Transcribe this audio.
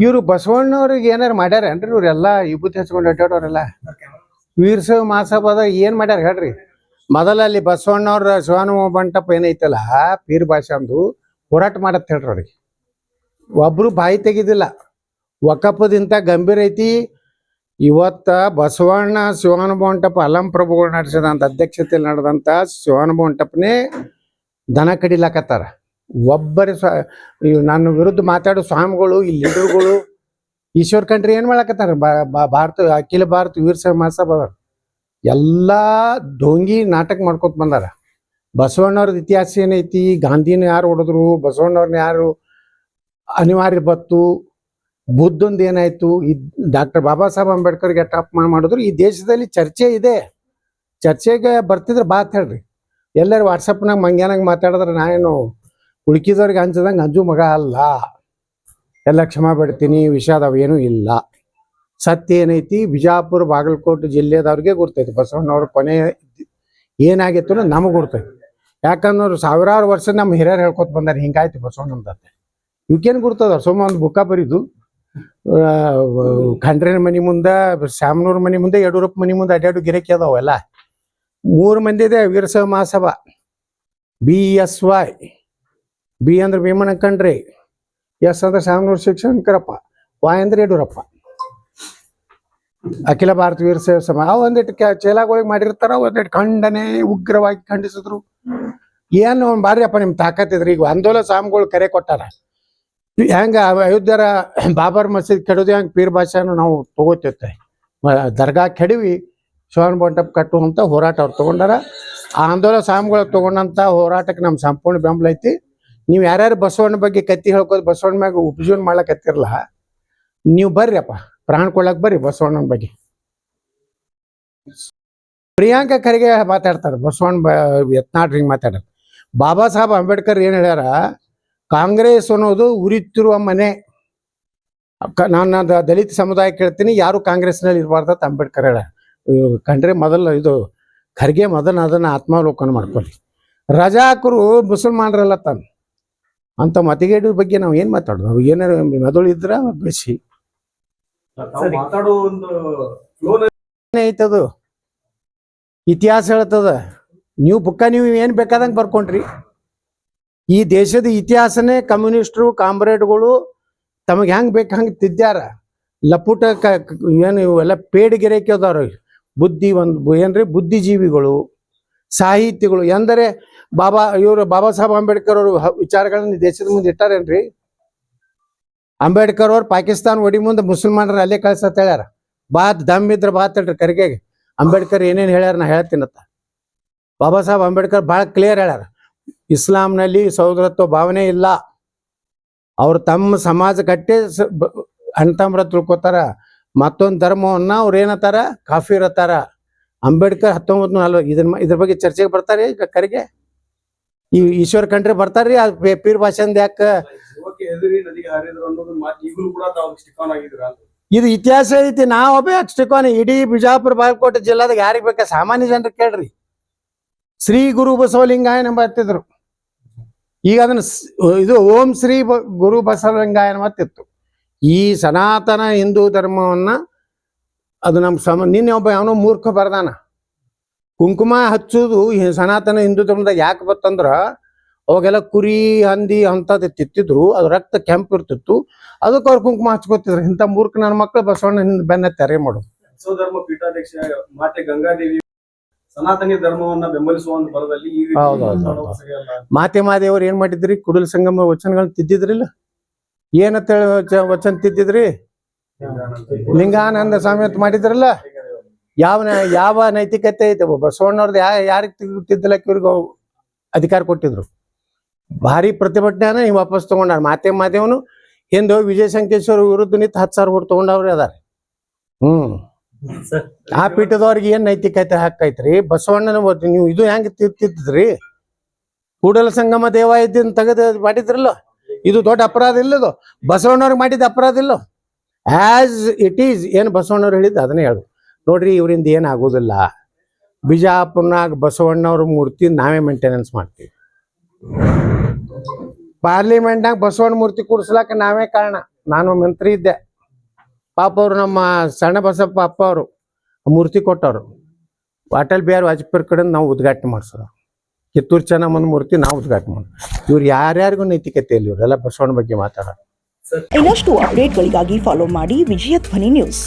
ಇವ್ರು ಬಸವಣ್ಣವ್ರಿಗೆ ಏನಾರು ಮಾಡ್ಯಾರೇನ್ರಿ ಇವ್ರೆಲ್ಲ ವಿಭೂತಿ ಹಚ್ಕೊಂಡು ಅಡ್ಡಾಡೋರೆಲ್ಲ ವೀರಶೈವ ಮಹಾಸಭಾದ ಏನ್ ಮಾಡ್ಯಾರ ಹೇಳ್ರಿ. ಮೊದಲ ಅಲ್ಲಿ ಬಸವಣ್ಣವ್ರ ಶಿವಾನುಭವ ಮಂಟಪ ಏನೈತಲ್ಲ ಪೀರ್ ಭಾಷಾಂದು ಹೋರಾಟ ಮಾಡತ್ ಹೇಳ್ರಿ ಅವ್ರಿಗೆ. ಒಬ್ರು ಬಾಯಿ ತೆಗಿದಿಲ್ಲ. ವಕಫದಿಂತ ಗಂಭೀರ ಐತಿ. ಇವತ್ತ ಬಸವಣ್ಣ ಶಿವಾನುಭವ ಮಂಟಪ ಅಲಂ ಪ್ರಭುಗಳು ನಡೆಸಿದಂತ ಅಧ್ಯಕ್ಷತೆಯಲ್ಲಿ ನಡೆದಂತ ಶಿವಾನುಭವ ಮಂಟಪನೇ ದನ ಕಡಿಲಾಕತ್ತಾರ. ಒಬ್ಬರೇ ನನ್ನ ವಿರುದ್ಧ ಮಾತಾಡೋ ಸ್ವಾಮಿಗಳು ಈ ಲೀಡರ್ಗಳು ಈಶ್ವರ್ ಕಂಡ್ರಿ ಏನ್ ಮಾಡಕತ್ತಾರ. ಭಾರತ ಅಖಿಲ ಭಾರತ ವೀರಶೈವ ಮಹಾಸಭಾ ಎಲ್ಲಾ ಡೋಂಗಿ ನಾಟಕ ಮಾಡ್ಕೊತ ಬಂದಾರ. ಬಸವಣ್ಣವ್ರದ್ದು ಇತಿಹಾಸ ಏನೈತಿ, ಗಾಂಧಿನ ಯಾರು ಹೊಡೆದ್ರು, ಬಸವಣ್ಣವ್ರನ್ನ ಯಾರು ಅನಿವಾರ್ಯ ಬತ್ತು, ಬುದ್ಧಂದು ಏನಾಯ್ತು, ಈ ಡಾಕ್ಟರ್ ಬಾಬಾ ಸಾಹೇಬ್ ಅಂಬೇಡ್ಕರ್ಗೆ ಅಪಮಾನ ಮಾಡಿದ್ರು. ಈ ದೇಶದಲ್ಲಿ ಚರ್ಚೆ ಇದೆ. ಚರ್ಚೆಗೆ ಬರ್ತಿದ್ರೆ ಬಾತ್ ಹೇಳ್ರಿ. ಎಲ್ಲರೂ ವಾಟ್ಸಪ್ನಾಗ ಮಂಗ್ಯಾನಾಗ ಮಾತಾಡಿದ್ರೆ ನಾನೇನು ಉಳ್ಕಿದವ್ರಿಗೆ ಹಂಚದಂಗೆ ಅಂಜು ಮಗ ಅಲ್ಲ. ಎಲ್ಲ ಕ್ಷಮಾ ಬಿಡ್ತೀನಿ, ವಿಷಾದವ ಏನೂ ಇಲ್ಲ. ಸತ್ಯ ಏನೈತಿ ಬಿಜಾಪುರ ಬಾಗಲಕೋಟೆ ಜಿಲ್ಲೆದವ್ರಿಗೆ ಗೊತ್ತೈತಿ. ಬಸವಣ್ಣವ್ರ ಕೊನೆ ಏನಾಗಿತ್ತು ಅನ್ನೋದು ನಮಗೆ ಗೊತ್ತೈತಿ. ಯಾಕಂದ್ರೆ ಸಾವಿರಾರು ವರ್ಷ ನಮ್ಮ ಹಿರಿಯರು ಹೇಳ್ಕೊತ ಬಂದಾರೆ ಹಿಂಗಾಯ್ತು ಬಸವಣ್ಣಂದತ್ತೆ. ಇವಕ್ಕೇನು ಗುರ್ತದ? ಸುಮ್ಮ ಒಂದು ಬುಕ್ಕ ಬರೀದು ಖಂಡ್ರೇನ ಮನೆ ಮುಂದೆ, ಶಾಮನೂರ್ ಮನೆ ಮುಂದೆ, ಯಡಿಯೂರಪ್ಪ ಮನೆ ಮುಂದೆ ಅಡ್ಡಾಡು ಗಿರಕಿ ಅದಾವೆಲ್ಲ. 3 ಮಂದಿ ಇದೆ ವೀರಶೈವ ಮಹಾಸಭಾ. BSY. ಬಿ ಅಂದ್ರೆ ಭೀಮಣ್ಣ ಖಂಡ್ರೆ, ಎಸ್ ಅಂದ್ರೆ ಶಾಮನೂರ್ ಶಿವಶಂಕರಪ್ಪ, Y ಅಂದ್ರೆ ಯಡಿಯೂರಪ್ಪ. ಅಖಿಲ ಭಾರತ ವೀರಶೈವ ಸಭಾ ಒಂದಿಟ್ಟು ಚೇಲಾಗಳಿಗೆ ಮಾಡಿರ್ತಾರ. ಒಂದಿಟ್ಟು ಖಂಡನೆ ಉಗ್ರವಾಗಿ ಖಂಡಿಸಿದ್ರು. ಏನು ಬಾರ್ರಿಯಪ್ಪ ನಿಮ್ ತಾಕತ್ತಿದ್ರಿ. ಈಗ ಆಂದೋಲನ ಸ್ವಾಮಿಗಳು ಕರೆ ಕೊಟ್ಟಾರ. ಹೆಂಗ ಅಯೋಧ್ಯರ ಬಾಬರ್ ಮಸೀದ್ ಕೆಡೋದು ಹೆಂಗೆ ಪೀರ್ ಭಾಷೆನೂ ನಾವು ತಗೋತಿರ್ತೆ. ದರ್ಗಾ ಕೆಡವಿ ಶಿವನ ಮಂಟಪ ಕಟ್ಟುವಂತ ಹೋರಾಟ ಅವ್ರು ತಗೊಂಡಾರ. ಆ ಆಂದೋಲನ ಸ್ವಾಮಿಗಳು ತಗೊಂಡಂತ ಹೋರಾಟಕ್ಕೆ ನಮ್ಮ ಸಂಪೂರ್ಣ ಬೆಂಬಲ ಐತಿ. ನೀವು ಯಾರ್ಯಾರು ಬಸವಣ್ಣ ಬಗ್ಗೆ ಕತ್ತಿ ಹೇಳ್ಕೋದು, ಬಸವಣ್ಣ ಮ್ಯಾಗ ಉಪಜೀವನ ಮಾಡ್ಲಕತ್ತಿರಲ್ಲ, ನೀವು ಬರ್ರಿಯಪ್ಪ ಪ್ರಾಣ ಕೊಡ್ಲಕ್ ಬರ್ರಿ ಬಸವಣ್ಣನ ಬಗ್ಗೆ. ಪ್ರಿಯಾಂಕಾ ಖರ್ಗೆ ಮಾತಾಡ್ತಾರೆ ಬಸವಣ್ಣ ಯತ್ನಾಳ್ ಹಿಂಗ್ ಮಾತಾಡ್ತಾರೆ. ಬಾಬಾ ಸಾಹೇಬ್ ಅಂಬೇಡ್ಕರ್ ಏನ್ ಹೇಳ್ಯಾರ, ಕಾಂಗ್ರೆಸ್ ಅನ್ನೋದು ಉರಿತಿರುವ ಮನೆ. ನಾನು ದಲಿತ ಸಮುದಾಯ ಕೇಳ್ತೀನಿ, ಯಾರು ಕಾಂಗ್ರೆಸ್ನಲ್ಲಿ ಇರಬಾರ್ದು ಅಂತ ಅಂಬೇಡ್ಕರ್ ಹೇಳ. ಕಂಡ್ರೆ ಮೊದಲು ಇದು ಖರ್ಗೆ ಮೊದಲು ಅದನ್ನ ಆತ್ಮಾವಲೋಕನ ಮಾಡ್ಕೊಳ್ಳಿ. ರಜಾಕರು ಮುಸಲ್ಮಾನರಲ್ಲ ತಾನು ಅಂತ ಮತಿಗೇಡು ಬಗ್ಗೆ ನಾವು ಏನ್ ಮಾತಾಡೋದು? ನಾವು ಏನಾರು ಮೆದುಳು ಇದ್ರ ಬೇಸಿ ಐತದು ಇತಿಹಾಸ ಹೇಳ್ತದ. ನೀವು ಬುಕ್ಕ ನೀವು ಏನ್ ಬೇಕಾದಂಗೆ ಬರ್ಕೊಂಡ್ರಿ. ಈ ದೇಶದ ಇತಿಹಾಸನೇ ಕಮ್ಯುನಿಸ್ಟರು ಕಾಮ್ರೇಡ್ಗಳು ತಮಗೆ ಹೆಂಗ್ ಬೇಕು ಹಂಗೆ ತಿದ್ದ್ಯಾರ. ಲಪುಟ ಏನು ಇವೆಲ್ಲ ಪೇಡಿಗೆರೆಕೆ ಅದಾರ. ಏನ್ರಿ ಬುದ್ಧಿಜೀವಿಗಳು, ಸಾಹಿತಿಗಳು ಎಂದರೆ ಬಾಬಾ ಸಾಹೇಬ್ ಅಂಬೇಡ್ಕರ್ ಅವರು ವಿಚಾರಗಳನ್ನ ದೇಶದ ಮುಂದೆ ಇಟ್ಟಾರೇನ್ರಿ? ಅಂಬೇಡ್ಕರ್ ಅವ್ರು ಪಾಕಿಸ್ತಾನ ಒಡಿ ಮುಂದೆ ಮುಸಲ್ಮಾನರ ಅಲ್ಲೇ ಕಳ್ಸತ್ ಹೇಳ್ಯಾರ. ದಮ್ ಇದ್ರ ಬಾತ್ ಹೇಳ್ರಿ ಖರ್ಗೆಗೆ. ಅಂಬೇಡ್ಕರ್ ಏನೇನು ಹೇಳ್ಯಾರ ನಾ ಹೇಳ್ತೀನತ್ತ. ಬಾಬಾ ಸಾಹೇಬ್ ಅಂಬೇಡ್ಕರ್ ಭಾಳ ಕ್ಲಿಯರ್ ಹೇಳ್ಯಾರ, ಇಸ್ಲಾಂನಲ್ಲಿ ಸಹೋದರತ್ವ ಭಾವನೆ ಇಲ್ಲ. ಅವ್ರು ತಮ್ಮ ಸಮಾಜ ಕಟ್ಟೆ ಅಣ್ತಮ್ರ ತಿಳ್ಕೊತಾರ. ಮತ್ತೊಂದು ಧರ್ಮವನ್ನ ಅವ್ರು ಏನತ್ತಾರ ಕಾಫಿರ್ ಅತ್ತಾರ. ಅಂಬೇಡ್ಕರ್ 1940 ಇದ್ರ ಬಗ್ಗೆ ಚರ್ಚೆಗೆ ಬರ್ತಾರೆ. ಈಗ ಖರ್ಗೆ ಈ ಈಶ್ವರ್ ಖಂಡ್ರೆ ಬರ್ತಾರ್ರಿ. ಪೀರ್ ಭಾಷೆಂದ ಯಾಕೆ ಇದು ಇತಿಹಾಸ ಐತಿ. ನಾವೊಬ್ಬ ಸ್ಟಿಕೋನ್ ಇಡೀ ಬಿಜಾಪುರ ಬಾಗಲಕೋಟೆ ಜಿಲ್ಲಾದಾಗ ಯಾರಿಗೆ ಬೇಕಾ ಸಾಮಾನ್ಯ ಜನರು ಕೇಳ್ರಿ. ಶ್ರೀ ಗುರು ಬಸವಲಿಂಗಾಯನ ಬರ್ತಿದ್ರು. ಈಗ ಅದನ್ನ ಇದು ಓಂ ಶ್ರೀ ಗುರು ಬಸವಲಿಂಗಾಯನ ಮತ್ತಿತ್ತು. ಈ ಸನಾತನ ಹಿಂದೂ ಧರ್ಮವನ್ನ ಅದು ನಮ್ಮ ನಿನ್ನೆ ಒಬ್ಬ ಅವನು ಮೂರ್ಖ ಬರ್ದಾನ. ಕುಂಕುಮ ಹಚ್ಚುದು ಸನಾತನ ಹಿಂದೂ ಧರ್ಮದಾಗ ಯಾಕೆ ಬತ್ತಂದ್ರ ಅವಾಗೆಲ್ಲ ಕುರಿ ಹಂದಿ ಅಂತದ್ ತಿತ್ತಿದ್ರು, ಅದು ರಕ್ತ ಕೆಂಪು ಇರ್ತಿತ್ತು, ಅದಕ್ಕೆ ಅವ್ರು ಕುಂಕುಮ ಹಚ್ಕೋತಿದ್ರು. ಇಂಥ ಮೂರ್ಖ ನನ್ನ ಮಕ್ಕಳು ಬಸವಣ್ಣ ಬೆನ್ನ ತೆರೆ ಮಾಡೋದು. ಧರ್ಮ ಪೀಠಾಧ್ಯಕ್ಷ ಮಾತೆ ಗಂಗಾದೇವಿ ಸನಾತನಿ ಧರ್ಮವನ್ನ ಬೆಂಬಲಿಸುವ ಬರದಲ್ಲಿ ಮಾತೆ ಮಾದೇವ್ರು ಏನ್ ಮಾಡಿದ್ರಿ? ಕುಡಲ ಸಂಗಮ ವಚನಗಳನ್ನ ತಿದ್ದಿದ್ರಿಲ್ಲ? ಏನಂತ ವಚನ ತಿದ್ದಿದ್ರಿ? ಲಿಂಗಾನಂದ ಸ್ವಾಮಿ ಅಂತ ಮಾಡಿದ್ರಲ್ಲ. ಯಾವ ನೈತಿಕತೆ ಐತೆ? ಬಸವಣ್ಣವ್ರದ್ದು ಯಾರಿಗೆ ತಿದ್ದಲಕ್ಕೆ ಇವ್ರಿಗೆ ಅಧಿಕಾರ ಕೊಟ್ಟಿದ್ರು? ಭಾರಿ ಪ್ರತಿಭಟನೆನ ನೀವು ವಾಪಸ್ ತಗೊಂಡಾರ. ಮಾತೆ ಮಾದೇವನು ಹಿಂದೆ ವಿಜಯ ಸಂಕೇಶ್ವರ ವಿರುದ್ಧ ನಿಂತು 10,000 ಓಟ್ ತಗೊಂಡವ್ರೆ ಅದಾರೆ. ಆ ಪೀಠದವ್ರಿಗೆ ಏನ್ ನೈತಿಕತೆ ಹಾಕೈತ್ರಿ? ಬಸವಣ್ಣನ ನೀವು ಇದು ಹೆಂಗ್ ತಿದ್ದಿದ್ರಿ? ಕೂಡಲ ಸಂಗಮ ದೇವಾಲಯದಿಂದ ತೆಗೆದು ಮಾಡಿದ್ರಲ್ಲ, ಇದು ದೊಡ್ಡ ಅಪರಾಧ ಇಲ್ಲದು. ಬಸವಣ್ಣವ್ರಿಗೆ ಮಾಡಿದ ಅಪರಾಧ ಇಲ್ಲ. ಆಸ್ ಇಟ್ ಈಸ್ ಏನು ಬಸವಣ್ಣವ್ರು ಹೇಳಿದ್ದು ಅದನ್ನೇ ಹೇಳು. ನೋಡ್ರಿ, ಇವರಿಂದ ಏನ್ ಆಗೋದಿಲ್ಲ. ಬಿಜಾಪುರ್ನಾಗ ಬಸವಣ್ಣವ್ರ ಮೂರ್ತಿ ನಾವೇ ಮೇಂಟೆನೆನ್ಸ್ ಮಾಡ್ತೀವಿ. ಪಾರ್ಲಿಮೆಂಟ್ನಾಗ ಬಸವಣ್ಣ ಮೂರ್ತಿ ಕೂಡಿಸ್ಲಾಕ ನಾವೇ ಕಾರಣ. ನಾನು ಮಂತ್ರಿ ಇದ್ದೆ. ಪಾಪ ಅವರು ನಮ್ಮ ಸಣ್ಣ ಬಸಪ್ಪ ಅಪ್ಪ ಅವರು ಮೂರ್ತಿ ಕೊಟ್ಟವರು. ಅಟಲ್ ಬಿಹಾರಿ ವಾಜಪೇಯಿ ಕಡೆ ನಾವು ಉದ್ಘಾಟನೆ ಮಾಡಿಸೋರು. ಕಿತ್ತೂರು ಚೆನ್ನಮ್ಮನ ಮೂರ್ತಿ ನಾವು ಉದ್ಘಾಟನೆ ಮಾಡೋದು. ಇವ್ರು ಯಾರ್ಯಾರಿಗೂ ನೈತಿಕತೆ ಇಲ್ಲ, ಇವರೆಲ್ಲ ಬಸವಣ್ಣ ಬಗ್ಗೆ ಮಾತಾಡೋರು. ಇನ್ನಷ್ಟು ಅಪ್ಡೇಟ್ಗಳಿಗಾಗಿ ಫಾಲೋ ಮಾಡಿ ವಿಜಯ ಧ್ವನಿ ನ್ಯೂಸ್.